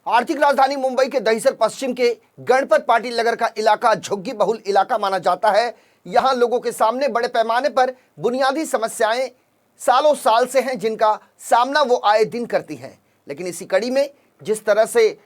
आर्थिक राजधानी मुंबई के दहिसर पश्चिम के गणपत पाटिल नगर का इलाका झुग्गी बहुल इलाका माना जाता है। यहां लोगों के सामने बड़े पैमाने पर बुनियादी समस्याएं सालों साल से हैं, जिनका सामना वो आए दिन करती हैं। लेकिन इसी कड़ी में जिस तरह से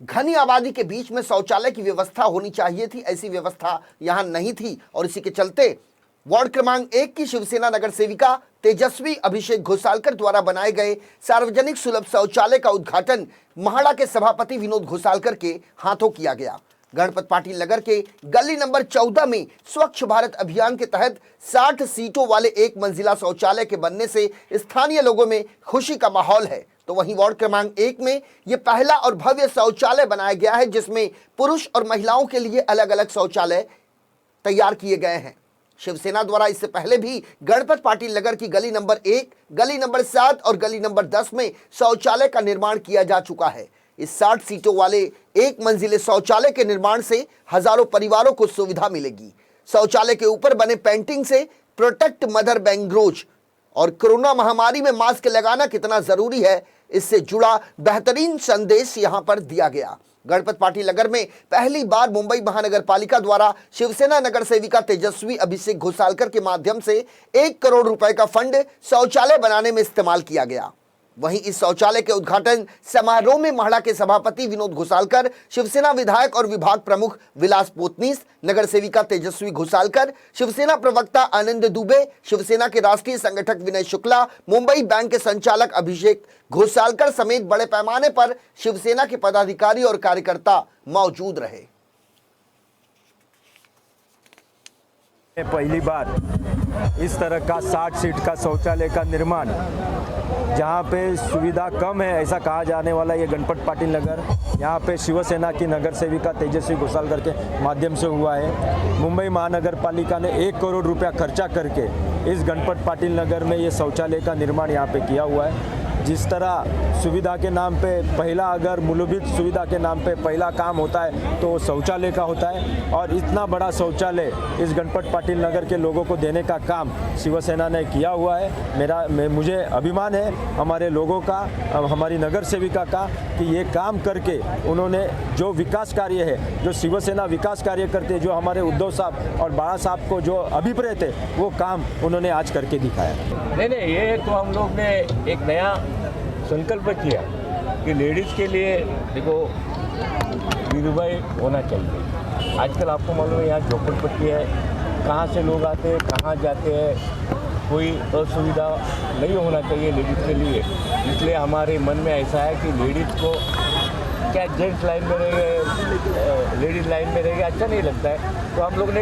घनी आबादी के बीच में शौचालय की व्यवस्था होनी चाहिए थी, ऐसी व्यवस्था यहां नहीं थी और इसी के चलते वार्ड क्रमांक 1 की शिवसेना नगर सेविका तेजस्वी अभिषेक घोसालकर द्वारा बनाए गए सार्वजनिक सुलभ शौचालय का उद्घाटन महाड़ा के सभापति विनोद घोसालकर के हाथों किया गया। गणपत पाटिल नगर के गली नंबर 14 में स्वच्छ भारत अभियान के तहत 60 सीटों वाले एक मंजिला शौचालय के बनने से स्थानीय लोगों में खुशी का माहौल है। तो वहीं वार्ड क्रमांक 1 में यह पहला और भव्य शौचालय बनाया गया है, जिसमें पुरुष और महिलाओं के लिए अलग अलग शौचालय तैयार किए गए हैं। शिवसेना द्वारा इससे पहले भी गणपत पाटिल नगर की गली नंबर 1, गली नंबर 7 और गली नंबर 10 में शौचालय का निर्माण किया जा चुका है। इस 60 सीटों वाले एक मंजिले शौचालय के निर्माण से हजारों परिवारों को सुविधा मिलेगी। शौचालय के ऊपर बने पेंटिंग से प्रोटेक्ट मदर बैंग्रोज और कोरोना महामारी में मास्क लगाना कितना जरूरी है, इससे जुड़ा बेहतरीन संदेश यहां पर दिया गया। गणपत पाटिल नगर में पहली बार मुंबई महानगर पालिका द्वारा शिवसेना नगर सेविका तेजस्वी अभिषेक घोसालकर के माध्यम से 1 करोड़ रुपए का फंड शौचालय बनाने में इस्तेमाल किया गया। वहीं इस शौचालय के उद्घाटन समारोह में महाड़ा के सभापति विनोद घोसालकर, शिवसेना विधायक और विभाग प्रमुख विलास पोतनीस, नगर सेविका तेजस्वी घोसालकर, शिवसेना प्रवक्ता आनंद दुबे, शिवसेना के राष्ट्रीय संगठक विनय शुक्ला, मुंबई बैंक के संचालक अभिषेक घोसालकर समेत बड़े पैमाने पर शिवसेना के पदाधिकारी और कार्यकर्ता मौजूद रहे। पहली बार इस तरह का 60 सीट का शौचालय का निर्माण, जहाँ पे सुविधा कम है ऐसा कहा जाने वाला ये गणपत पाटिल नगर, यहाँ पे शिवसेना की नगर सेविका तेजस्वी घोसालकर के माध्यम से हुआ है। मुंबई महानगर पालिका ने 1 करोड़ रुपया खर्चा करके इस गणपत पाटिल नगर में ये शौचालय का निर्माण यहाँ पे किया हुआ है। जिस तरह सुविधा के नाम पे पहला, अगर मूलभूत सुविधा के नाम पे पहला काम होता है तो शौचालय का होता है, और इतना बड़ा शौचालय इस गणपत पाटिल नगर के लोगों को देने का काम शिवसेना ने किया हुआ है। मुझे अभिमान है हमारे लोगों का, हमारी नगर सेविका का, कि ये काम करके उन्होंने जो विकास कार्य है, जो शिवसेना विकास कार्य करते, जो हमारे उद्धव साहब और बाला साहब को जो अभिप्रेत है, वो काम उन्होंने आज करके दिखाया। नहीं, ये तो हम लोग ने एक नया संकल्प किया कि लेडीज़ के लिए देखो निर्भय होना चाहिए। आजकल आपको मालूम है यहाँ झोपड़पट्टी है, कहाँ से लोग आते हैं, कहाँ जाते हैं, कोई असुविधा नहीं होना चाहिए लेडीज़ के लिए। इसलिए हमारे मन में ऐसा है कि लेडीज़ को क्या जेंट्स लाइन में रहेंगे, लेडीज़ लाइन में रहेंगे, अच्छा नहीं लगता है। तो हम लोग ने